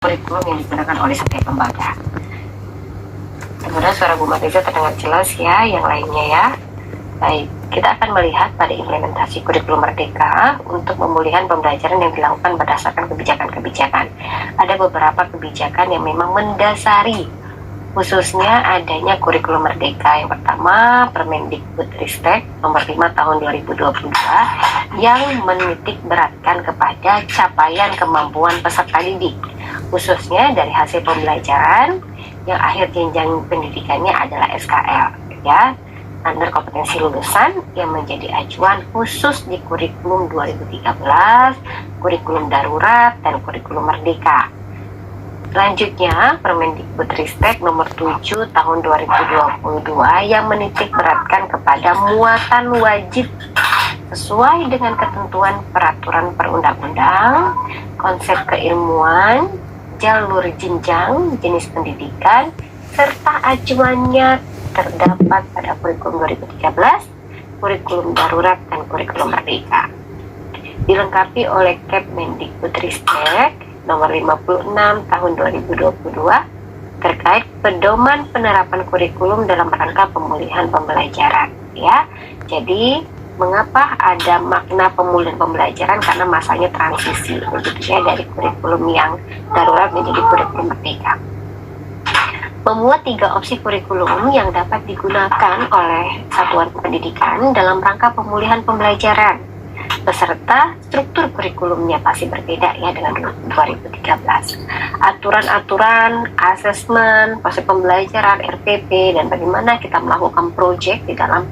kurikulum yang digunakan oleh setiap lembaga. Sebenarnya suara Bu Mariza terdengar jelas ya, yang lainnya ya. Baik, kita akan melihat pada implementasi kurikulum Merdeka untuk pemulihan pembelajaran yang dilakukan berdasarkan kebijakan-kebijakan. Ada beberapa kebijakan yang memang mendasari khususnya adanya kurikulum Merdeka. Yang pertama, Permendikbudristek nomor 5 tahun 2022 yang menitik beratkan kepada capaian kemampuan peserta didik, khususnya dari hasil pembelajaran yang akhir jenjang pendidikannya adalah SKL ya, standar kompetensi lulusan yang menjadi acuan khusus di kurikulum 2013, kurikulum darurat, dan kurikulum Merdeka. Selanjutnya, Permendikbudristek nomor 7 tahun 2022 yang menitik beratkan kepada muatan wajib sesuai dengan ketentuan peraturan perundang-undang, konsep keilmuan, jalur jenjang, jenis pendidikan, serta acuannya terdapat pada kurikulum 2013, kurikulum darurat, dan kurikulum Merdeka. Dilengkapi oleh Kepmendikbudristek nomor 56 tahun 2022 terkait pedoman penerapan kurikulum dalam rangka pemulihan pembelajaran ya. Jadi mengapa ada makna pemulihan pembelajaran? Karena masanya transisi begitu ya, dari kurikulum yang darurat menjadi kurikulum Merdeka. Memuat 3 opsi kurikulum yang dapat digunakan oleh satuan pendidikan dalam rangka pemulihan pembelajaran, beserta struktur kurikulumnya pasti berbeda ya dengan 2013. Aturan-aturan, asesmen, proses pembelajaran, RPP, dan bagaimana kita melakukan proyek di dalam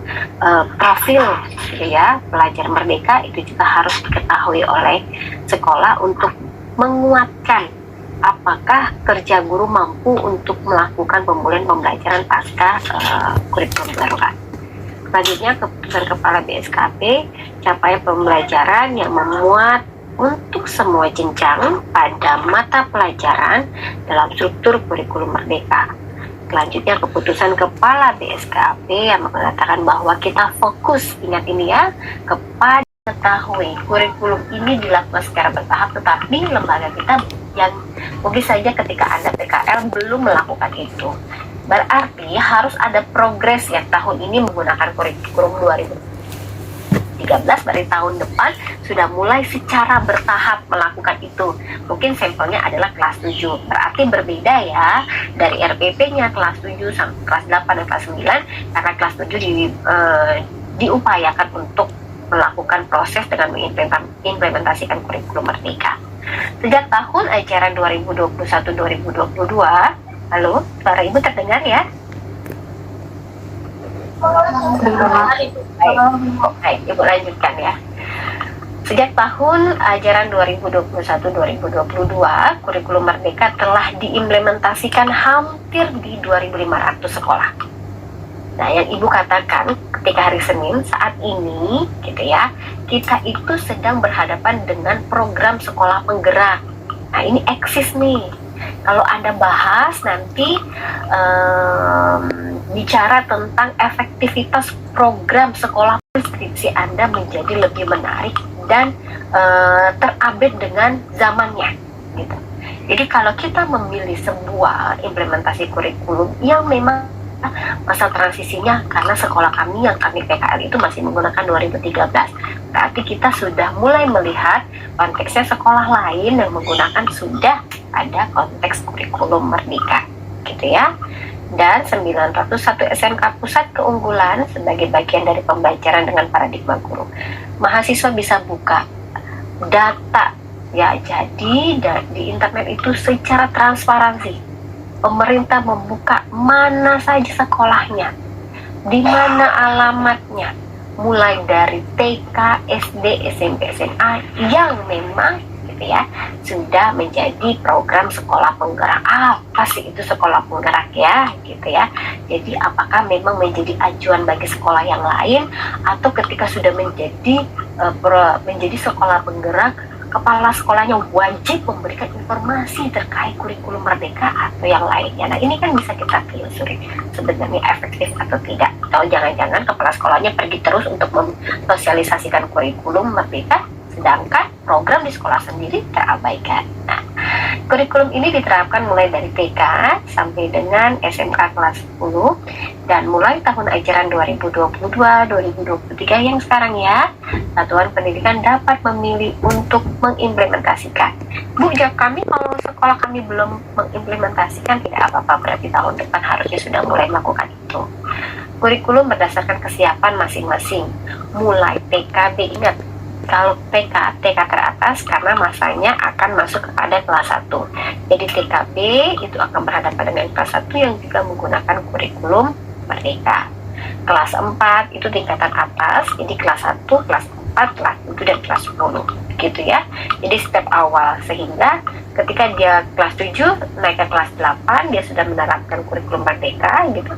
profil gitu ya, pelajar merdeka itu juga harus diketahui oleh sekolah untuk menguatkan apakah kerja guru mampu untuk melakukan pemulihan pembelajaran pasca kurikulum darurat. Selanjutnya, keputusan Kepala BSKP capaian pembelajaran yang memuat untuk semua jenjang pada mata pelajaran dalam struktur kurikulum Merdeka. Selanjutnya, keputusan Kepala BSKP yang mengatakan bahwa kita fokus, ingat ini ya, kepada mengetahui kurikulum ini dilakukan secara bertahap, tetapi lembaga kita yang mungkin saja ketika Anda PKL belum melakukan itu. Berarti harus ada progres ya, tahun ini menggunakan kurikulum 2013, dari tahun depan sudah mulai secara bertahap melakukan itu. Mungkin sampelnya adalah kelas 7, berarti berbeda ya dari RPP-nya kelas 7 sampai kelas 8 dan kelas 9, karena kelas 7 diupayakan untuk melakukan proses dengan mengimplementasikan kurikulum Merdeka. Sejak tahun ajaran 2021-2022, halo, suara Ibu terdengar ya? Baik, Ibu lanjutkan ya. Sejak tahun ajaran 2021-2022, kurikulum Merdeka telah diimplementasikan hampir di 2.500 sekolah. Nah, yang Ibu katakan ketika hari Senin saat ini gitu ya, kita itu sedang berhadapan dengan program sekolah penggerak. Nah, ini eksis nih. Kalau Anda bahas nanti bicara tentang efektivitas program sekolah, skripsi Anda menjadi lebih menarik dan terupdate dengan zamannya gitu. Jadi kalau kita memilih sebuah implementasi kurikulum yang memang masa transisinya, karena sekolah kami yang kami PKL itu masih menggunakan 2013, berarti kita sudah mulai melihat konteksnya sekolah lain yang menggunakan sudah ada konteks kurikulum Merdeka gitu ya. Dan 901 SMK pusat keunggulan sebagai bagian dari pembelajaran dengan paradigma guru. Mahasiswa bisa buka data ya, jadi di internet itu secara transparansi pemerintah membuka mana saja sekolahnya, di mana alamatnya, mulai dari TK, SD, SMP, SMA yang memang gitu ya sudah menjadi program sekolah penggerak. Apa sih itu sekolah penggerak ya gitu ya. Jadi apakah memang menjadi acuan bagi sekolah yang lain, atau ketika sudah menjadi sekolah penggerak, kepala sekolahnya wajib memberikan informasi terkait kurikulum Merdeka atau yang lainnya. Nah, ini kan bisa kita telusuri sebenarnya efektif atau tidak. Atau jangan-jangan kepala sekolahnya pergi terus untuk mensosialisasikan kurikulum Merdeka, sedangkan program di sekolah sendiri terabaikan. Nah, Kurikulum ini diterapkan mulai dari TK sampai dengan SMK kelas 10 dan mulai tahun ajaran 2022-2023 yang sekarang ya, Satuan Pendidikan dapat memilih untuk mengimplementasikan. Bu, jawab kami kalau sekolah kami belum mengimplementasikan tidak apa-apa, berarti tahun depan harusnya sudah mulai melakukan itu. Kurikulum berdasarkan kesiapan masing-masing, mulai TKB, ingat kalau TK teratas karena masanya akan masuk kepada kelas 1. Jadi TKB itu akan berhadapan dengan kelas 1 yang juga menggunakan kurikulum Merdeka. Kelas 4 itu tingkatan atas, jadi kelas 1, kelas 4, kelas 7, dan kelas 10 gitu ya. Jadi step awal, sehingga ketika dia kelas 7 naik ke kelas 8 dia sudah menerapkan kurikulum Merdeka gitu.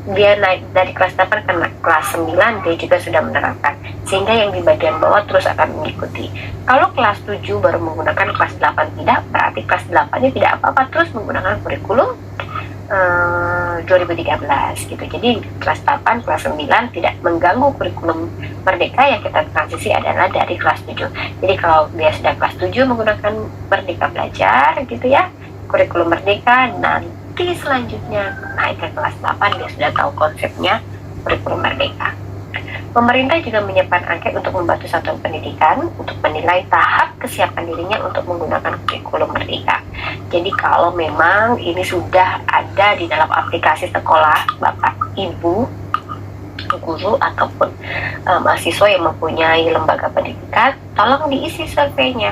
Dia naik dari kelas 8 ke kelas 9 dia juga sudah menerapkan, sehingga yang di bagian bawah terus akan mengikuti. Kalau kelas 7 baru menggunakan kelas 8 tidak, berarti kelas 8 nya tidak apa-apa terus menggunakan kurikulum 2013 gitu. Jadi kelas 8, kelas 9 tidak mengganggu kurikulum Merdeka. Yang kita transisi adalah dari kelas 7. Jadi kalau dia sudah kelas 7 menggunakan Merdeka Belajar gitu ya, kurikulum Merdeka, nanti selanjutnya naik ke kelas 8 dia sudah tahu konsepnya kurikulum Merdeka. Pemerintah juga menyiapkan angket untuk membantu satuan pendidikan untuk menilai tahap kesiapan dirinya untuk menggunakan kurikulum Merdeka. Jadi kalau memang ini sudah ada di dalam aplikasi sekolah, Bapak, Ibu, guru ataupun mahasiswa yang mempunyai lembaga pendidikan, tolong diisi surveinya.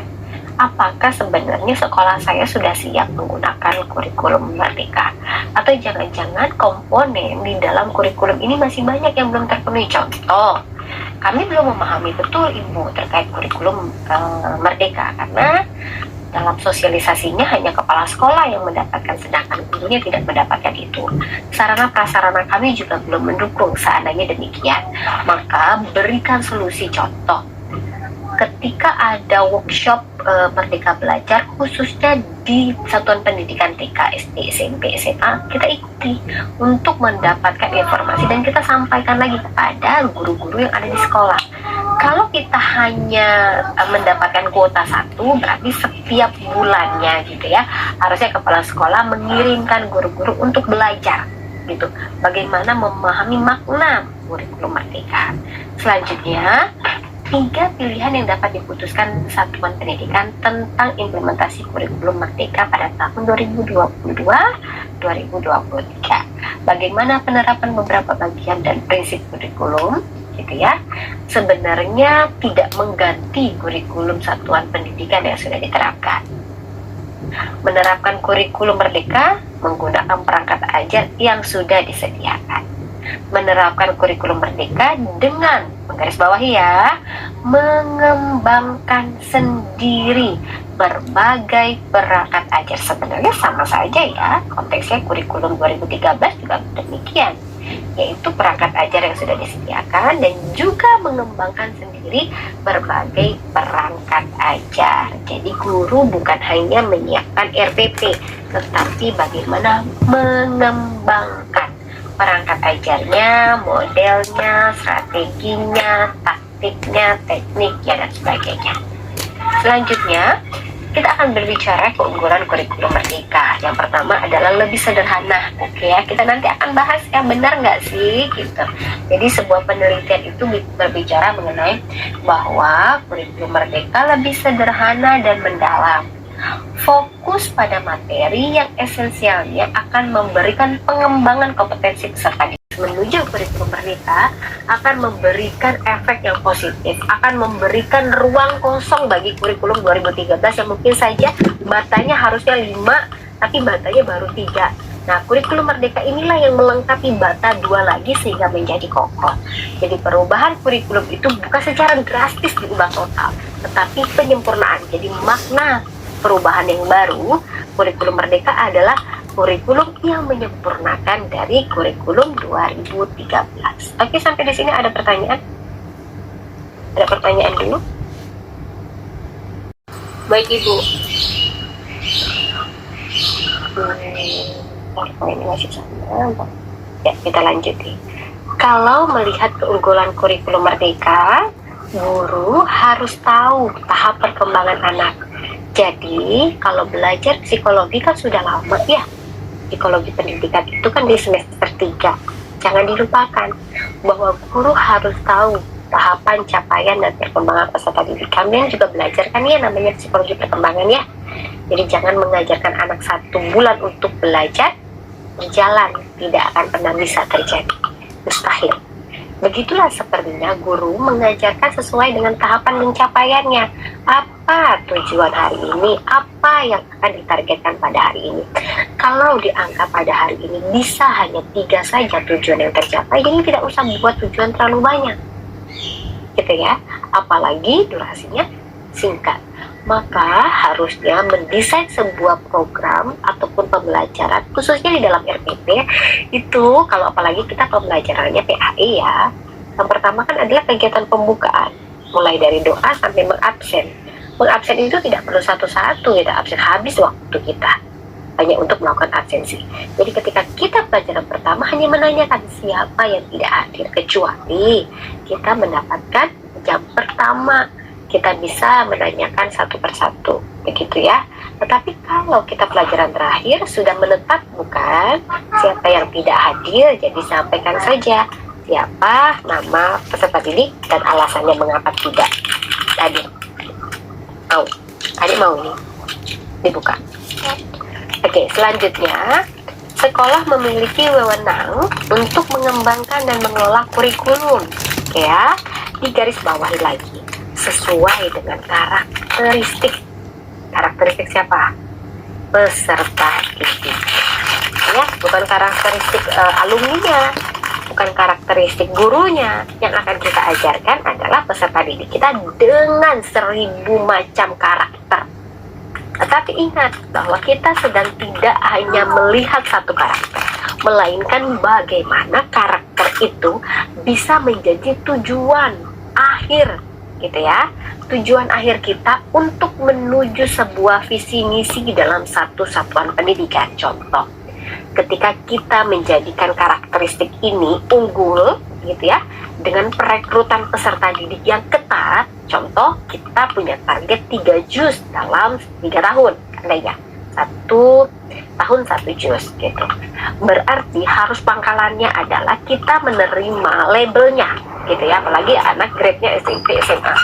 Apakah sebenarnya sekolah saya sudah siap menggunakan kurikulum Merdeka? Atau jangan-jangan komponen di dalam kurikulum ini masih banyak yang belum terpenuhi. Contoh, kami belum memahami betul Ibu terkait kurikulum Merdeka, karena dalam sosialisasinya hanya kepala sekolah yang mendapatkan, sedangkan gurunya tidak mendapatkan itu. Sarana prasarana kami juga belum mendukung. Seandainya demikian, maka berikan solusi. Contoh, ketika ada workshop Merdeka Belajar khususnya di satuan pendidikan TK, SD, SMP, SMA, kita ikuti untuk mendapatkan informasi dan kita sampaikan lagi kepada guru-guru yang ada di sekolah. Kalau kita hanya mendapatkan kuota 1, berarti setiap bulannya gitu ya, harusnya kepala sekolah mengirimkan guru-guru untuk belajar gitu, bagaimana memahami makna kurikulum Merdeka. Selanjutnya, 3 pilihan yang dapat diputuskan Satuan Pendidikan tentang implementasi kurikulum Merdeka pada tahun 2022-2023. Bagaimana penerapan beberapa bagian dan prinsip kurikulum, gitu ya. Sebenarnya tidak mengganti kurikulum Satuan Pendidikan yang sudah diterapkan. Menerapkan kurikulum Merdeka menggunakan perangkat ajar yang sudah disediakan. Menerapkan kurikulum Merdeka dengan menggarisbawahi ya, mengembangkan sendiri berbagai perangkat ajar. Sebenarnya sama saja ya, konteksnya kurikulum 2013 juga demikian, yaitu perangkat ajar yang sudah disediakan dan juga mengembangkan sendiri berbagai perangkat ajar. Jadi guru bukan hanya menyiapkan RPP, tetapi bagaimana mengembangkan perangkat ajarnya, modelnya, strateginya, taktiknya, tekniknya, dan sebagainya. Selanjutnya, kita akan berbicara keunggulan kurikulum Merdeka. Yang pertama adalah lebih sederhana. Oke ya, kita nanti akan bahas ya, benar nggak sih gitu. Jadi sebuah penelitian itu berbicara mengenai bahwa kurikulum Merdeka lebih sederhana dan mendalam. Fokus pada materi yang esensialnya akan memberikan pengembangan kompetensi peserta didik. Menuju kurikulum Merdeka akan memberikan efek yang positif, akan memberikan ruang kosong bagi kurikulum 2013 yang mungkin saja batanya harusnya 5, tapi batanya baru 3. Nah, kurikulum Merdeka inilah yang melengkapi bata 2 lagi sehingga menjadi kokoh. Jadi perubahan kurikulum itu bukan secara drastis diubah total, tetapi penyempurnaan. Jadi makna perubahan yang baru, kurikulum Merdeka adalah kurikulum yang menyempurnakan dari kurikulum 2013. Oke, sampai di sini ada pertanyaan? Ada pertanyaan dulu? Baik Ibu. Ini masih sama. Ya, kita lanjuti. Kalau melihat keunggulan kurikulum Merdeka, guru harus tahu tahap perkembangan anak. Jadi kalau belajar psikologi kan sudah lama ya, psikologi pendidikan itu kan di semester 3. Jangan dilupakan bahwa guru harus tahu tahapan, capaian, dan perkembangan peserta didik. Kalian juga belajar kan ya namanya psikologi perkembangan ya. Jadi jangan mengajarkan anak 1 bulan untuk belajar di jalan, tidak akan pernah bisa terjadi, mustahil. Begitulah sepertinya guru mengajarkan sesuai dengan tahapan dan capaiannya. Apa tujuan hari ini? Apa yang akan ditargetkan pada hari ini? Kalau dianggap pada hari ini bisa hanya 3 saja tujuan yang tercapai, jadi tidak usah buat tujuan terlalu banyak, gitu ya. Apalagi durasinya singkat. Maka harusnya mendesain sebuah program ataupun pembelajaran, khususnya di dalam RPP itu, kalau apalagi kita pembelajarannya PAE ya, yang pertama kan adalah kegiatan pembukaan, mulai dari doa sampai mengabsen. Mengabsen itu tidak perlu satu-satu kita absen, habis waktu kita hanya untuk melakukan absensi. Jadi ketika kita pelajaran pertama hanya menanyakan siapa yang tidak hadir, kecuali kita mendapatkan jam pertama, kita bisa menanyakan satu persatu, begitu ya. Tetapi kalau kita pelajaran terakhir sudah menetap bukan siapa yang tidak hadir, jadi sampaikan saja siapa nama peserta didik dan alasannya mengapa tidak hadir. Adik mau ini dibuka. Oke, selanjutnya sekolah memiliki wewenang untuk mengembangkan dan mengelola kurikulum, ya, digarisbawahi lagi sesuai dengan karakteristik siapa? Peserta didik, ya, bukan karakteristik alumninya, bukan karakteristik gurunya. Yang akan kita ajarkan adalah peserta didik kita dengan 1000 macam karakter. Tetapi ingat bahwa kita sedang tidak hanya melihat satu karakter, melainkan bagaimana karakter itu bisa menjadi tujuan akhir, gitu ya, tujuan akhir kita untuk menuju sebuah visi misi di dalam satu satuan pendidikan. Contoh, ketika kita menjadikan karakteristik ini unggul, gitu ya, dengan perekrutan peserta didik yang ketat. Contoh, kita punya target 3 juz dalam 3 tahun, andainya 1 tahun 1 juz, gitu. Berarti harus pangkalannya adalah kita menerima labelnya, gitu ya, apalagi anak grade-nya SMP, SMA,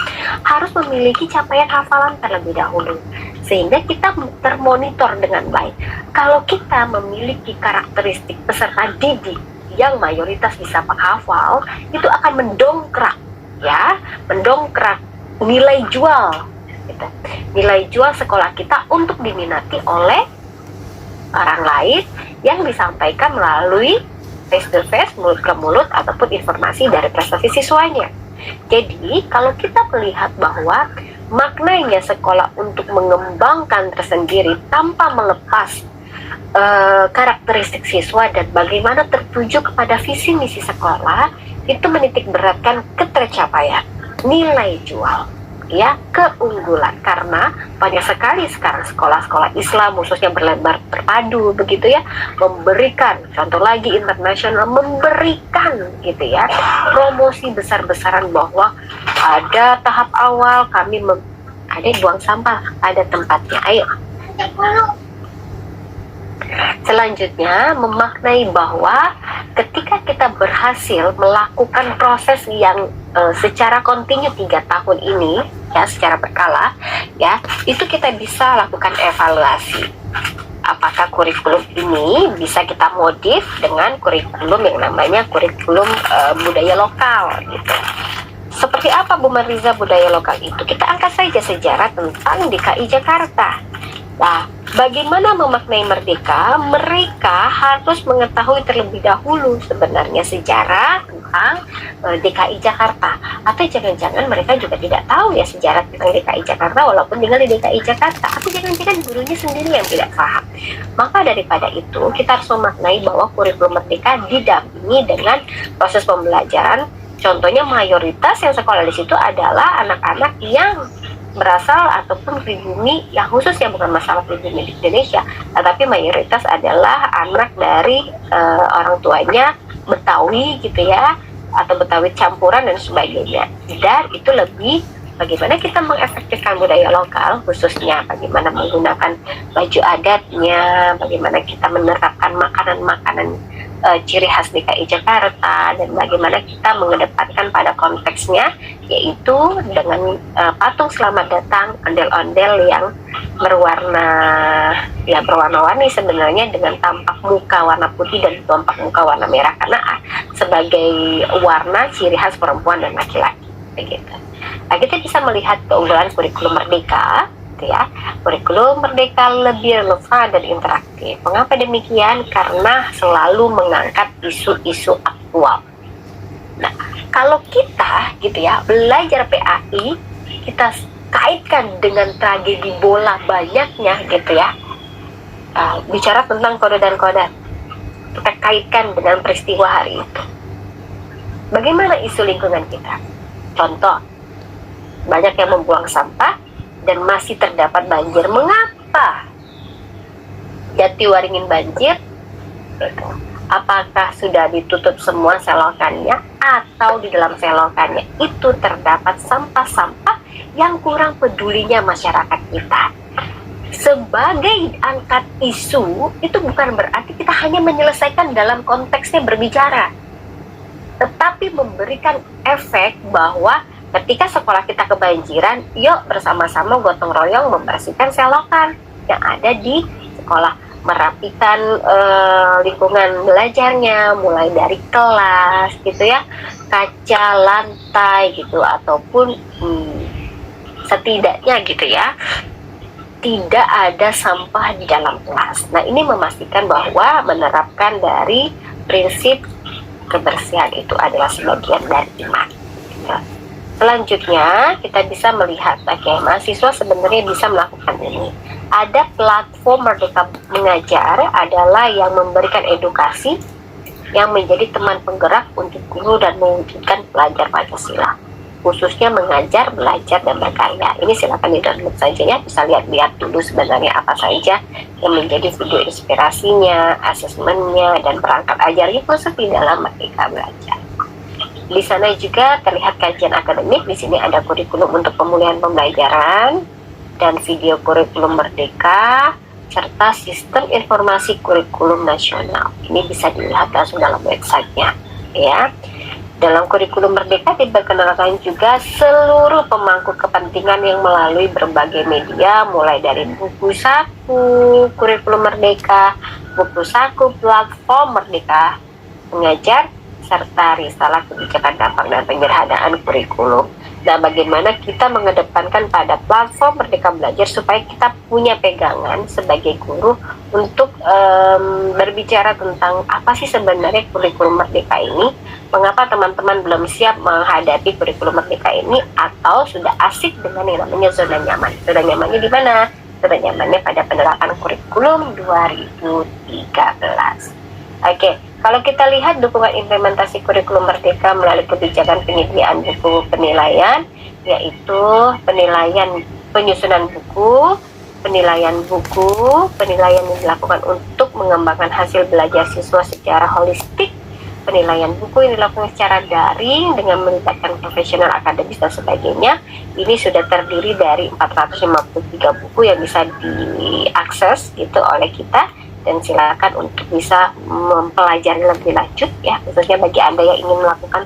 harus memiliki capaian hafalan terlebih dahulu, sehingga kita termonitor dengan baik. Kalau kita memiliki karakteristik peserta didik yang mayoritas bisa menghafal, itu akan mendongkrak, ya, mendongkrak nilai jual, gitu. Nilai jual sekolah kita untuk diminati oleh orang lain yang disampaikan melalui face to face, mulut ke mulut, ataupun informasi dari prestasi siswanya. Jadi kalau kita melihat bahwa maknanya sekolah untuk mengembangkan tersendiri tanpa melepas karakteristik siswa dan bagaimana tertuju kepada visi misi sekolah, itu menitik beratkan ketercapaian nilai jual, ya, keunggulan. Karena banyak sekali sekarang sekolah-sekolah Islam khususnya berlembar terpadu, begitu ya, memberikan, contoh lagi internasional, memberikan, gitu ya, promosi besar-besaran bahwa ada tahap awal kami ada buang sampah, ada tempatnya, ayo. Selanjutnya, memaknai bahwa ketika kita berhasil melakukan proses yang secara kontinu 3 tahun ini, ya, secara berkala, ya, itu kita bisa lakukan evaluasi. Apakah kurikulum ini bisa kita modif dengan kurikulum yang namanya kurikulum budaya lokal, gitu. Seperti apa Bu Mariza budaya lokal itu? Kita angkat saja sejarah tentang DKI Jakarta. Nah, bagaimana memaknai merdeka? Mereka harus mengetahui terlebih dahulu sebenarnya sejarah tentang DKI Jakarta. Atau jangan-jangan mereka juga tidak tahu ya sejarah tentang DKI Jakarta walaupun tinggal di DKI Jakarta. Atau jangan-jangan gurunya sendiri yang tidak paham. Maka daripada itu kita harus memaknai bahwa kurikulum merdeka didampingi dengan proses pembelajaran. Contohnya mayoritas yang sekolah di situ adalah anak-anak yang berasal ataupun pribumi yang khusus, yang bukan masalah pribumi di Indonesia, tetapi mayoritas adalah anak dari orang tuanya Betawi, gitu ya, atau Betawi campuran dan sebagainya. Dan itu lebih bagaimana kita mengefektifkan budaya lokal, khususnya bagaimana menggunakan baju adatnya, bagaimana kita menerapkan makanan-makanan ciri khas DKI Jakarta, dan bagaimana kita mengedepankan pada konteksnya, yaitu dengan patung selamat datang, ondel-ondel yang berwarna-warni sebenarnya, dengan tampak muka warna putih dan tampak muka warna merah, karena sebagai warna ciri khas perempuan dan laki-laki begitu. Nah, kita bisa melihat keunggulan kurikulum Merdeka, gitu ya. Kurikulum Merdeka lebih relevan dan interaktif. Mengapa demikian? Karena selalu mengangkat isu-isu aktual. Nah, kalau kita gitu ya belajar PAI, kita kaitkan dengan tragedi bola banyaknya gitu ya. Bicara tentang kode dan kodar, kita kaitkan dengan peristiwa hari itu. Bagaimana isu lingkungan kita? Contoh, banyak yang membuang sampah dan masih terdapat banjir. Mengapa Jatiwaringin banjir? Apakah sudah ditutup semua selokannya, atau di dalam selokannya itu terdapat sampah-sampah yang kurang pedulinya masyarakat kita? Sebagai angkat isu, itu bukan berarti kita hanya menyelesaikan dalam konteksnya berbicara, tetapi memberikan efek bahwa ketika sekolah kita kebanjiran, yuk bersama-sama gotong royong membersihkan selokan yang ada di sekolah, merapikan lingkungan belajarnya, mulai dari kelas gitu ya, kaca lantai gitu, ataupun setidaknya gitu ya, tidak ada sampah di dalam kelas. Nah, ini memastikan bahwa menerapkan dari prinsip kebersihan itu adalah sebagian dari iman. Selanjutnya kita bisa melihat, mahasiswa sebenarnya bisa melakukan ini. Ada platform Merdeka Mengajar adalah yang memberikan edukasi yang menjadi teman penggerak untuk guru dan mewujudkan pelajar Pancasila, khususnya mengajar, belajar, dan berkarya. Ini silakan di-download saja ya, bisa lihat-lihat dulu sebenarnya apa saja yang menjadi video inspirasinya, asesmennya, dan perangkat ajarnya filosofi dalam Merdeka Belajar. Di sana juga terlihat kajian akademik. Di sini ada kurikulum untuk pemulihan pembelajaran dan video kurikulum Merdeka, serta sistem informasi kurikulum nasional. Ini bisa dilihat langsung dalam websitenya ya. Dalam kurikulum Merdeka diperkenalkan juga seluruh pemangku kepentingan yang melalui berbagai media, mulai dari buku saku kurikulum Merdeka, buku saku platform Merdeka Mengajar, serta risalah kebijakan dampak dan penyederhanaan kurikulum. Nah, bagaimana kita mengedepankan pada platform Merdeka Belajar supaya kita punya pegangan sebagai guru untuk berbicara tentang apa sih sebenarnya kurikulum Merdeka ini, mengapa teman-teman belum siap menghadapi kurikulum Merdeka ini, atau sudah asik dengan yang namanya zona nyaman. Zona nyamannya di mana? Zona nyamannya pada penerapan kurikulum 2013. Oke. Kalau kita lihat dukungan implementasi kurikulum Merdeka melalui kebijakan penyediaan buku penilaian, yaitu penilaian penyusunan buku, penilaian yang dilakukan untuk mengembangkan hasil belajar siswa secara holistik, penilaian buku yang dilakukan secara daring dengan melibatkan profesional akademis dan sebagainya. Ini sudah terdiri dari 453 buku yang bisa diakses gitu oleh kita, dan silakan untuk bisa mempelajari lebih lanjut ya, khususnya bagi Anda yang ingin melakukan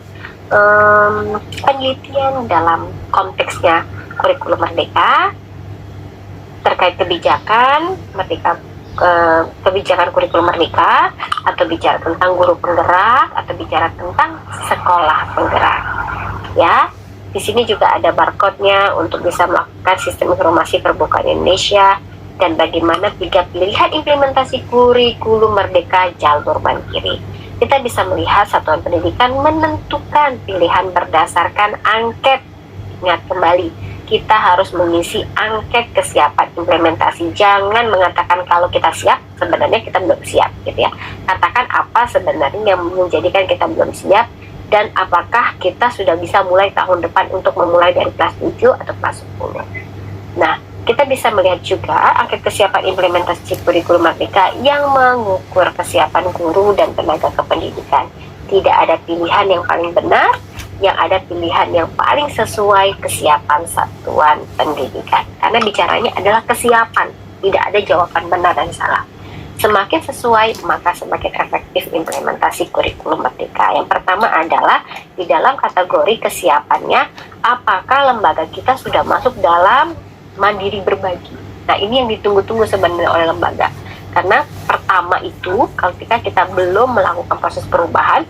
penelitian dalam konteksnya kurikulum Merdeka terkait kebijakan kurikulum Merdeka, atau bicara tentang guru penggerak, atau bicara tentang sekolah penggerak ya. Di sini juga ada barcode-nya untuk bisa melakukan sistem informasi terbuka Indonesia, dan bagaimana 3 pilihan implementasi kurikulum Merdeka jalur ban kiri. Kita bisa melihat satuan pendidikan menentukan pilihan berdasarkan angket. Ingat kembali, kita harus mengisi angket kesiapan implementasi. Jangan mengatakan kalau kita siap, sebenarnya kita belum siap gitu ya. Katakan apa sebenarnya yang menjadikan kita belum siap, dan apakah kita sudah bisa mulai tahun depan untuk memulai dari kelas 7 atau kelas 10. Nah, kita bisa melihat juga angket kesiapan implementasi kurikulum Merdeka yang mengukur kesiapan guru dan tenaga kependidikan. Tidak ada pilihan yang paling benar, yang ada pilihan yang paling sesuai kesiapan satuan pendidikan. Karena bicaranya adalah kesiapan, tidak ada jawaban benar dan salah. Semakin sesuai, maka semakin efektif implementasi kurikulum merdeka. Yang pertama adalah di dalam kategori kesiapannya, apakah lembaga kita sudah masuk dalam mandiri berbagi. Nah, ini yang ditunggu-tunggu sebenarnya oleh lembaga. Karena pertama itu, ketika kita belum melakukan proses perubahan,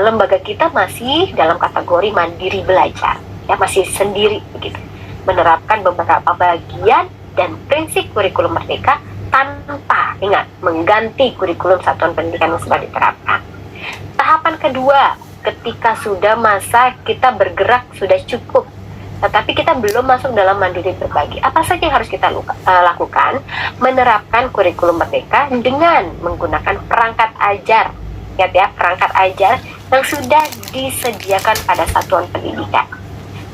lembaga kita masih dalam kategori mandiri belajar, ya, masih sendiri begitu, menerapkan beberapa bagian dan prinsip kurikulum merdeka tanpa, ingat, mengganti kurikulum satuan pendidikan yang sudah diterapkan. Tahapan kedua, ketika sudah masa kita bergerak sudah cukup, tetapi kita belum masuk dalam mandiri berbagi, apa saja yang harus kita lakukan? Menerapkan kurikulum merdeka dengan menggunakan perangkat ajar. Lihat ya, perangkat ajar yang sudah disediakan pada satuan pendidikan,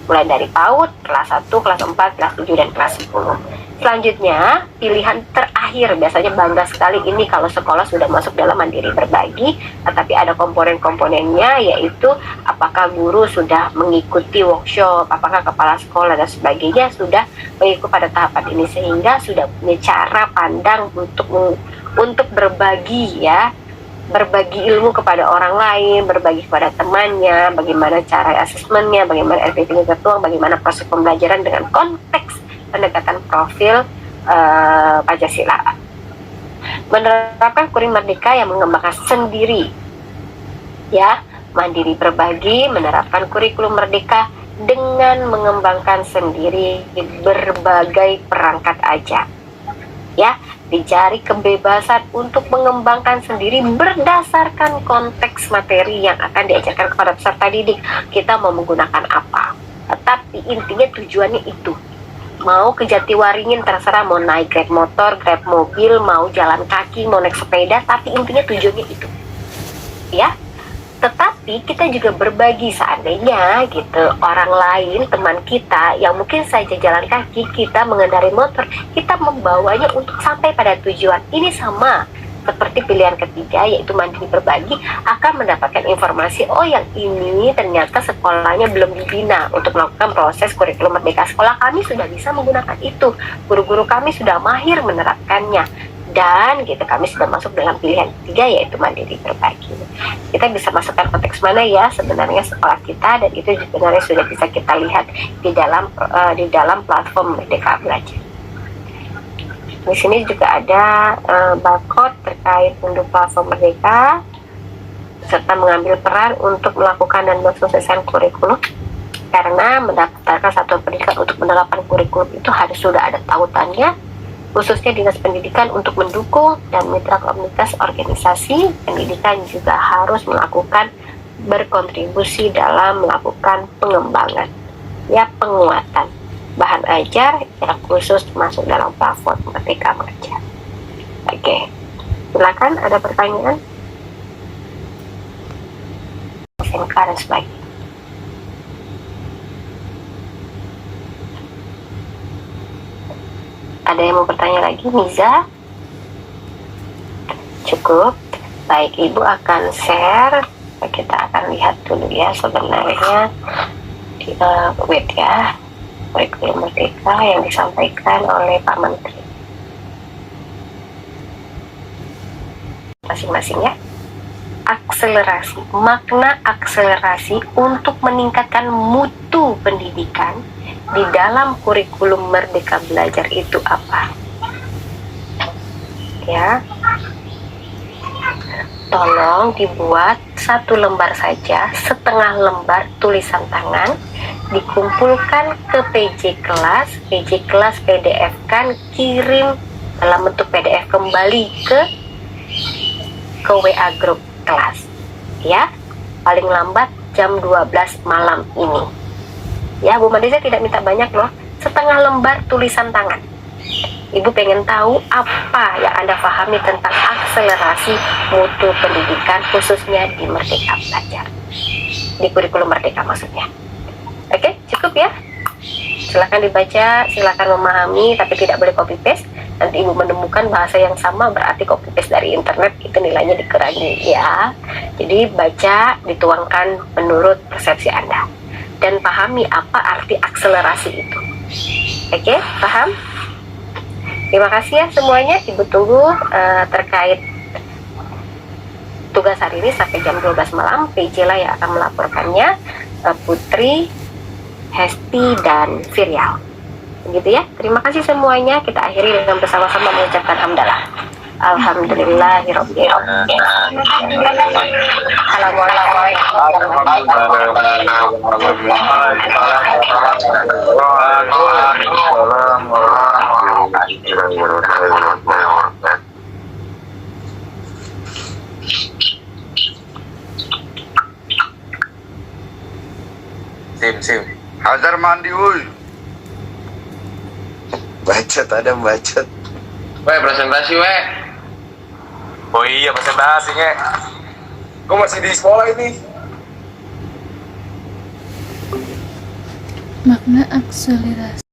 mulai dari PAUD, kelas 1, kelas 4, kelas 7, dan kelas 10. Selanjutnya, pilihan terakhir, biasanya bangga sekali ini kalau sekolah sudah masuk dalam mandiri berbagi, tetapi ada komponen-komponennya, yaitu apakah guru sudah mengikuti workshop, apakah kepala sekolah dan sebagainya sudah mengikuti pada tahapan ini, sehingga sudah punya cara pandang untuk berbagi, ya, berbagi ilmu kepada orang lain, berbagi kepada temannya, bagaimana cara asesmennya, bagaimana RPP-nya tertuang, bagaimana proses pembelajaran dengan konteks pendekatan profil Pancasila. Menerapkan kurikulum merdeka yang mengembangkan sendiri, ya, mandiri berbagi, menerapkan kurikulum merdeka dengan mengembangkan sendiri berbagai perangkat ajar, ya, dicari kebebasan untuk mengembangkan sendiri berdasarkan konteks materi yang akan diajarkan kepada peserta didik. Kita mau menggunakan apa, tetapi intinya tujuannya itu. Mau ke Jatiwaringin terserah, mau naik grab motor, grab mobil, mau jalan kaki, mau naik sepeda, tapi intinya tujuannya itu, ya. Tetapi kita juga berbagi, seandainya gitu orang lain, teman kita yang mungkin saja jalan kaki, kita mengendarai motor, kita membawanya untuk sampai pada tujuan. Ini sama seperti pilihan ketiga, yaitu mandiri berbagi, akan mendapatkan informasi, oh yang ini ternyata sekolahnya belum dibina untuk melakukan proses kurikulum merdeka. Sekolah kami sudah bisa menggunakan itu, guru-guru kami sudah mahir menerapkannya, dan gitu kami sudah masuk dalam pilihan ketiga, yaitu mandiri berbagi. Kita bisa masukkan konteks mana ya sebenarnya sekolah kita, dan itu sebenarnya sudah bisa kita lihat di dalam platform Merdeka Belajar. Di sini juga ada barcode terkait untuk platform Merdeka, serta mengambil peran untuk melakukan dan mensukseskan kurikulum. Karena mendaftarkan satuan pendidikan untuk menerapkan kurikulum itu harus sudah ada tautannya, khususnya Dinas Pendidikan untuk mendukung, dan mitra komunitas organisasi pendidikan juga harus melakukan berkontribusi dalam melakukan pengembangan, ya, penguatan bahan ajar yang khusus masuk dalam platform Merdeka Belajar. Oke, silakan, ada pertanyaan? SMK dan sebagainya. Ada yang mau bertanya lagi, Miza? Cukup. Baik, Ibu akan share. Kita akan lihat dulu ya sebenarnya di web ya, kurikulum merdeka yang disampaikan oleh Pak Menteri masing-masing ya. Akselerasi, makna akselerasi untuk meningkatkan mutu pendidikan di dalam kurikulum Merdeka Belajar itu apa? Ya, tolong dibuat satu lembar saja, setengah lembar tulisan tangan, dikumpulkan ke PJ kelas PDF kan, kirim dalam bentuk PDF kembali ke WA grup kelas, ya, paling lambat jam 12 malam ini. Ya, Bu Madisa tidak minta banyak loh, setengah lembar tulisan tangan. Ibu pengen tahu apa yang Anda pahami tentang akselerasi mutu pendidikan, khususnya di Merdeka Belajar, di kurikulum Merdeka maksudnya. Oke, cukup ya. Silakan dibaca, silakan memahami, tapi tidak boleh copy paste. nanti ibu menemukan bahasa yang sama berarti copy paste dari internet, itu nilainya dikurangi ya. Jadi baca, dituangkan menurut persepsi Anda, dan pahami apa arti akselerasi itu. Oke, paham? Terima kasih ya semuanya. Ibu tunggu terkait tugas hari ini sampai jam 12 malam. PJ lah yang akan melaporkannya, Putri, Hesti, dan Virial. Begitu ya. Terima kasih semuanya. Kita akhiri dengan bersama-sama mengucapkan hamdalah. Alhamdulillahirobbil alamin. Sim. Hajar mandi woi. Bacot, ada bacot. Weh, presentasi weh. Oh iya, presentasi nge. Gue masih di sekolah ini. Makna akselerasi.